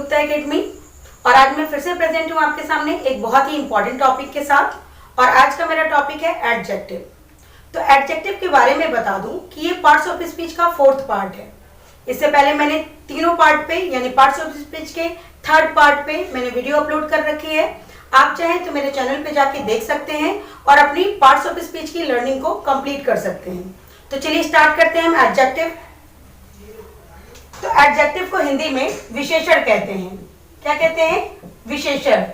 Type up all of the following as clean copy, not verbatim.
Gupta academy. और आज मैं फिर से प्रेजेंट हूँ आपके सामने एक बहुत ही इंपॉर्टेंट टॉपिक के साथ। और आज का मेरा टॉपिक है एडजेक्टिव। तो एडजेक्टिव के बारे में बता दूं कि ये पार्ट्स ऑफ स्पीच का 4th पार्ट है। इससे पहले मैंने तीनों पार्ट पे यानी पार्ट्स ऑफ स्पीच के 3rd पार्ट पे मैंने वीडियो अपलोड कर रखी है। आप चाहें तो मेरे चैनल पे जाके देख सकते हैं और अपनी पार्ट्स ऑफ स्पीच की लर्निंग को कंप्लीट कर सकते हैं। तो चलिए स्टार्ट करते हैं हम एडजेक्टिव। तो एडजेक्टिव को हिंदी में विशेषण कहते हैं। क्या कहते हैं? विशेषण।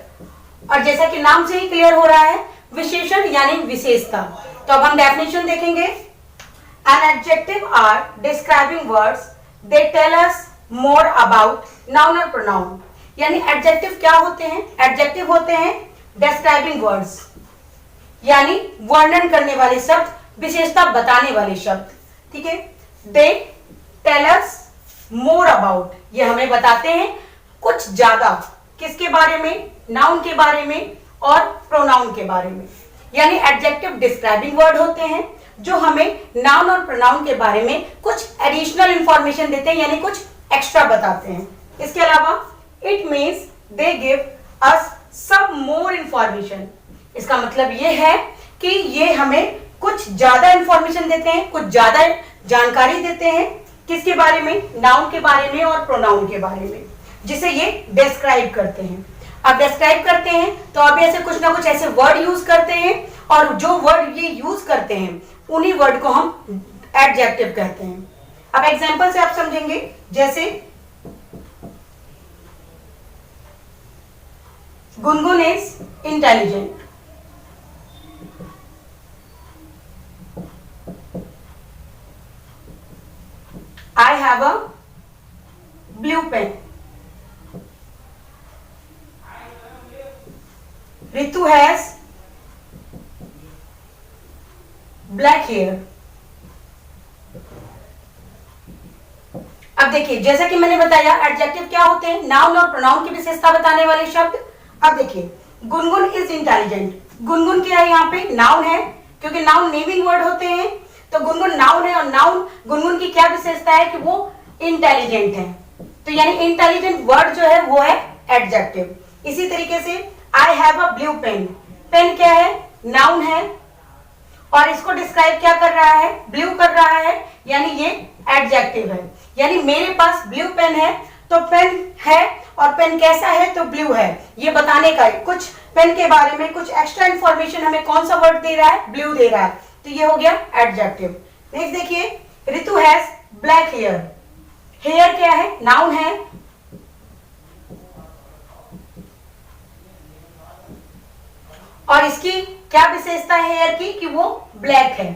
और जैसा कि नाम से ही क्लियर हो रहा है, विशेषण यानी विशेषता। तो अब हम डेफिनेशन देखेंगे। An adjective are describing words they tell us more about noun और प्रोनाउन। यानी एडजेक्टिव क्या होते हैं? एडजेक्टिव होते हैं डिस्क्राइबिंग वर्ड्स, यानी वर्णन करने वाले शब्द, विशेषता बताने वाले शब्द। ठीक है। दे टेल अस मोर अबाउट, ये हमें बताते हैं कुछ ज्यादा। किसके बारे में? नाउन के बारे में और प्रोनाउन के बारे में। यानी एडजेक्टिव डिस्क्राइबिंग वर्ड होते हैं जो हमें नाउन और प्रोनाउन के बारे में कुछ एडिशनल इंफॉर्मेशन देते हैं, यानी कुछ एक्स्ट्रा बताते हैं। इसके अलावा it means they give us some more information. इसका मतलब ये है कि ये हमें कुछ ज्यादा इंफॉर्मेशन देते हैं, कुछ ज्यादा जानकारी देते हैं। किसके बारे में? नाउन के बारे में और प्रोनाउन के बारे में, जिसे ये डिस्क्राइब करते हैं। अब डिस्क्राइब करते हैं तो अब ऐसे कुछ ना कुछ ऐसे वर्ड यूज करते हैं, और जो वर्ड ये यूज करते हैं उन्हीं वर्ड को हम एडजेक्टिव कहते हैं। अब एग्जांपल से आप समझेंगे। जैसे Gungun is intelligent. I have a blue pen. Ritu has black hair. अब देखिए, जैसा कि मैंने बताया एडजेक्टिव क्या होते हैं? नाउन और प्रोनाउन की विशेषता बताने वाले शब्द। अब देखिए, गुनगुन इज इंटेलिजेंट। गुनगुन क्या है? यहाँ पे नाउन है, क्योंकि नाउन नेमिंग वर्ड होते हैं। तो गुनगुन नाउन है और नाउन गुनगुन की क्या विशेषता है कि वो इंटेलिजेंट है। तो यानी इंटेलिजेंट वर्ड जो है वो है एडजेक्टिव। इसी तरीके से I have a blue pen. Pen क्या है? नाउन है, और इसको डिस्क्राइब क्या कर रहा है? ब्लू कर रहा है, यानी ये एडजेक्टिव है। यानी मेरे पास ब्लू पेन है, तो पेन है और पेन कैसा है? तो ब्लू है। ये बताने का कुछ पेन के बारे में कुछ एक्स्ट्रा इंफॉर्मेशन हमें कौन सा वर्ड दे रहा है? ब्लू दे रहा है। तो ये हो गया एडजेक्टिव। नेक्स्ट देखिए, Ritu has black hair. Hair क्या है? नाउन है, और इसकी क्या विशेषता है हेयर की? कि वो ब्लैक है।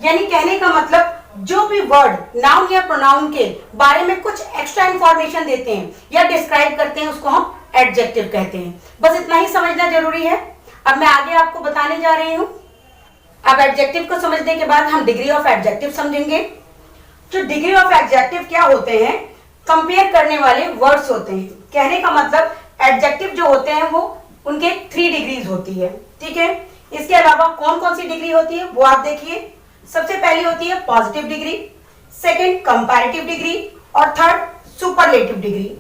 यानी कहने का मतलब जो भी वर्ड नाउन या प्रोनाउन के बारे में कुछ एक्स्ट्रा इंफॉर्मेशन देते हैं या डिस्क्राइब करते हैं, उसको हम एडजेक्टिव कहते हैं। बस इतना ही समझना जरूरी है। अब मैं आगे आपको बताने जा रही हूं। अब एडजेक्टिव को समझने के बाद हम डिग्री ऑफ एडजेक्टिव समझेंगे। तो डिग्री ऑफ एडजेक्टिव क्या होते हैं? कंपेयर करने वाले वर्ड्स होते हैं। कहने का मतलब एडजेक्टिव जो होते हैं वो उनके 3 डिग्रीज होती है। ठीक है। इसके अलावा कौन कौन सी डिग्री होती है वो आप देखिए। सबसे पहली होती है positive degree, second comparative degree, और थर्ड सुपरलेटिव डिग्री।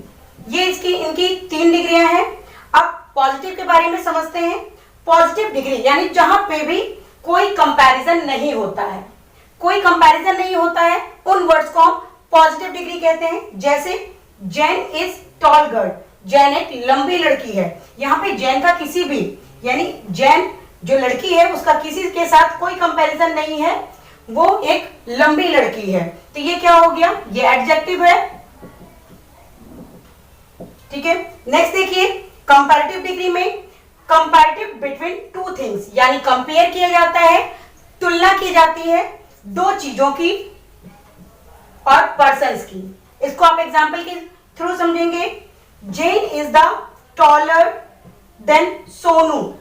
ये इनकी 3 डिग्रियां हैं। अब पॉजिटिव के बारे में समझते हैं। पॉजिटिव डिग्री यानी जहां पे भी कोई कंपैरिजन नहीं होता है, कोई कंपैरिजन नहीं होता है, उन वर्ड्स को हम पॉजिटिव डिग्री कहते हैं। जैसे Jain is tall girl. Jain एक लंबी लड़की है। यहाँ पे जैन का किसी भी यानी जैन जो लड़की है उसका किसी के साथ कोई कंपैरिजन नहीं है, वो एक लंबी लड़की है। तो ये क्या हो गया? ये एडजेक्टिव है। ठीक है। नेक्स्ट देखिए, कंपैरेटिव डिग्री में कंपैरेटिव बिटवीन 2 थिंग्स, यानी कंपेयर किया जाता है, तुलना की जाती है 2 चीजों की और पर्सन्स की। इसको आप एग्जांपल के थ्रू समझेंगे। Jane is the taller than Sonu.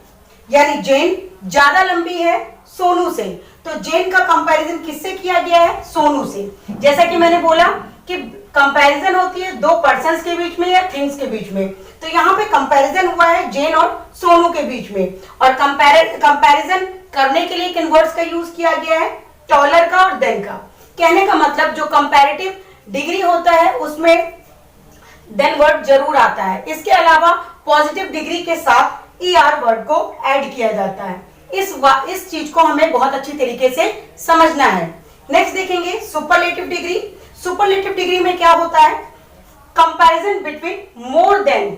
यानी जेन ज्यादा लंबी है सोनू से, तो जेन का कंपैरिजन किससे किया गया है? सोनू से। जैसा कि मैंने बोला कि कंपैरिजन होती है 2 पर्सन्स के बीच में या थिंग्स के बीच में, तो यहाँ पे कंपैरिजन हुआ है जेन और सोनू के बीच में। और कंपैरिजन करने के लिए किन वर्ड्स का यूज किया गया है? टॉलर का और देन का। कहने का मतलब जो कंपैरेटिव डिग्री होता है उसमें देन वर्ड जरूर आता है। इसके अलावा पॉजिटिव डिग्री के साथ ER वर्ड को ऐड किया जाता है। इस चीज को हमें बहुत अच्छी तरीके से समझना है। नेक्स्ट देखेंगे सुपरलेटिव डिग्री। सुपरलेटिव डिग्री में क्या होता है? Comparison between more than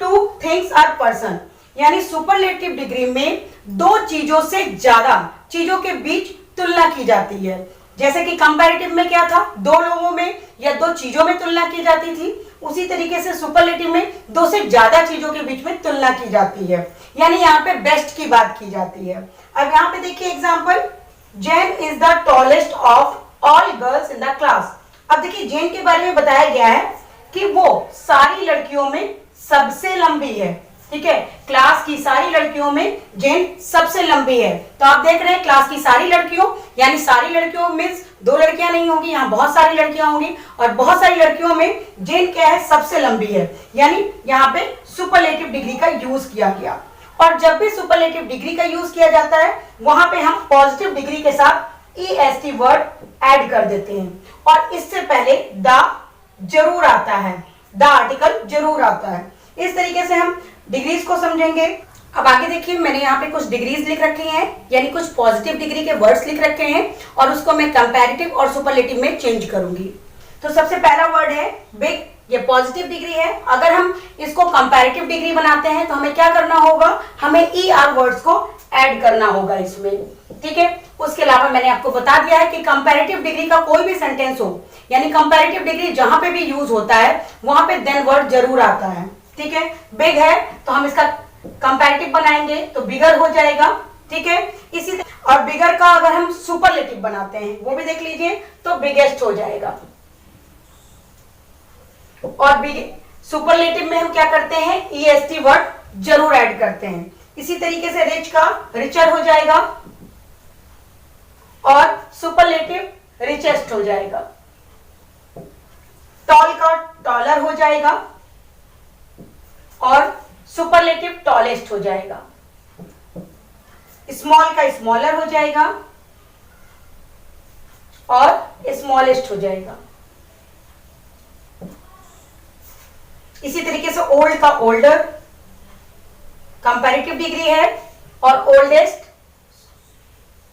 two things or person, यानी सुपरलेटिव डिग्री में दो चीजों से ज्यादा चीजों के बीच तुलना की जाती है। जैसे कि कंपैरेटिव में क्या था? दो लोगों में या दो चीजों में तुलना की जाती थी, उसी तरीके से सुपरलेटिव में दो से ज्यादा चीजों के बीच में तुलना की जाती है, यानी यहाँ पे बेस्ट की बात की जाती है। अब यहाँ पे देखिए example, Jain is the tallest of all girls in the class. अब देखिए जैन के बारे में बताया गया है कि वो सारी लड़कियों में सबसे लंबी है। ठीक है, क्लास की सारी लड़कियों में जैन सबसे लंबी है। तो आप देख रहे हैं क्लास की सारी लड़कियों, यानी सारी लड़कियों मींस दो लड़कियां नहीं होंगी, यहाँ बहुत सारी लड़कियां होंगी, और बहुत सारी लड़कियों में जैन क्या है? सबसे लंबी है, यानी यहाँ पे सुपरलेटिव डिग्री का यूज किया गया। और जब भी सुपरलेटिव डिग्री का यूज किया जाता है वहां पे हम पॉजिटिव डिग्री के साथ EST वर्ड ऐड कर देते हैं, और इससे पहले द जरूर आता है, द आर्टिकल जरूर आता है। इस तरीके से हम डिग्रीज को समझेंगे। अब आगे देखिए, मैंने यहाँ पे कुछ डिग्रीज लिख रखी हैं, यानी कुछ पॉजिटिव डिग्री के वर्ड्स लिख रखे हैं, और उसको मैं कंपैरेटिव और सुपरलेटिव में चेंज करूंगी। तो सबसे पहला वर्ड है बिग, ये पॉजिटिव डिग्री है। अगर हम इसको कंपैरेटिव डिग्री बनाते हैं तो हमें क्या करना होगा? हमें ER वर्ड्स को ऐड करना होगा इसमें। ठीक है, उसके अलावा मैंने आपको बता दिया है कि कंपैरेटिव डिग्री का कोई भी सेंटेंस हो, यानी कंपैरेटिव डिग्री जहां पे भी यूज होता है वहां पे देन वर्ड जरूर आता है। ठीक है, बिग है तो हम इसका कंपैरेटिव बनाएंगे तो बिगर हो जाएगा। ठीक है, इसी और बिगर का अगर हम सुपरलेटिव बनाते हैं वो भी देख लीजिए तो बिगेस्ट हो जाएगा। और सुपरलेटिव में हम क्या करते हैं? EST वर्ड जरूर ऐड करते हैं। इसी तरीके से रिच का रिचर हो जाएगा, और सुपरलेटिव रिचेस्ट हो जाएगा। टॉल का टॉलर हो जाएगा, और सुपरलेटिव टॉलेस्ट हो जाएगा। स्मॉल का स्मॉलर हो जाएगा, और स्मॉलेस्ट हो जाएगा। इसी तरीके से ओल्ड का ओल्डर कंपैरेटिव डिग्री है, और ओल्डेस्ट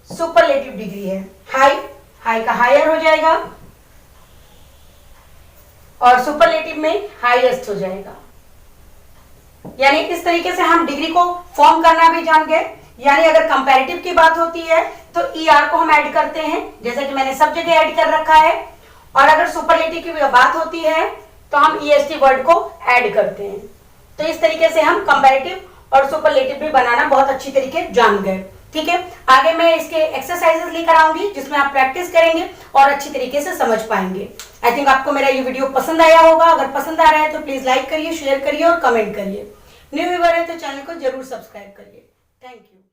सुपरलेटिव डिग्री है। हाई, हाई का हायर हो जाएगा, और सुपरलेटिव में हाईएस्ट हो जाएगा। यानी इस तरीके से हम डिग्री को फॉर्म करना भी जान गए। यानी अगर कंपैरेटिव की बात होती है तो ER को हम ऐड करते हैं, जैसे कि मैंने सब जगह ऐड कर रखा है, और अगर सुपरलेटिव की बात होती है तो हम EST वर्ड को ऐड करते हैं। तो इस तरीके से हम कंपैरेटिव और सुपरलेटिव भी बनाना बहुत अच्छी तरीके जान गए। ठीक है, आगे मैं इसके एक्सरसाइजेस लेकर आऊंगी जिसमें आप प्रैक्टिस करेंगे और अच्छी तरीके से समझ पाएंगे। आई थिंक आपको मेरा ये वीडियो पसंद आया होगा। अगर पसंद आ रहा है तो प्लीज लाइक करिए, शेयर करिए और कमेंट करिए। न्यू व्यूअर है तो चैनल को जरूर सब्सक्राइब करिए। Thank you.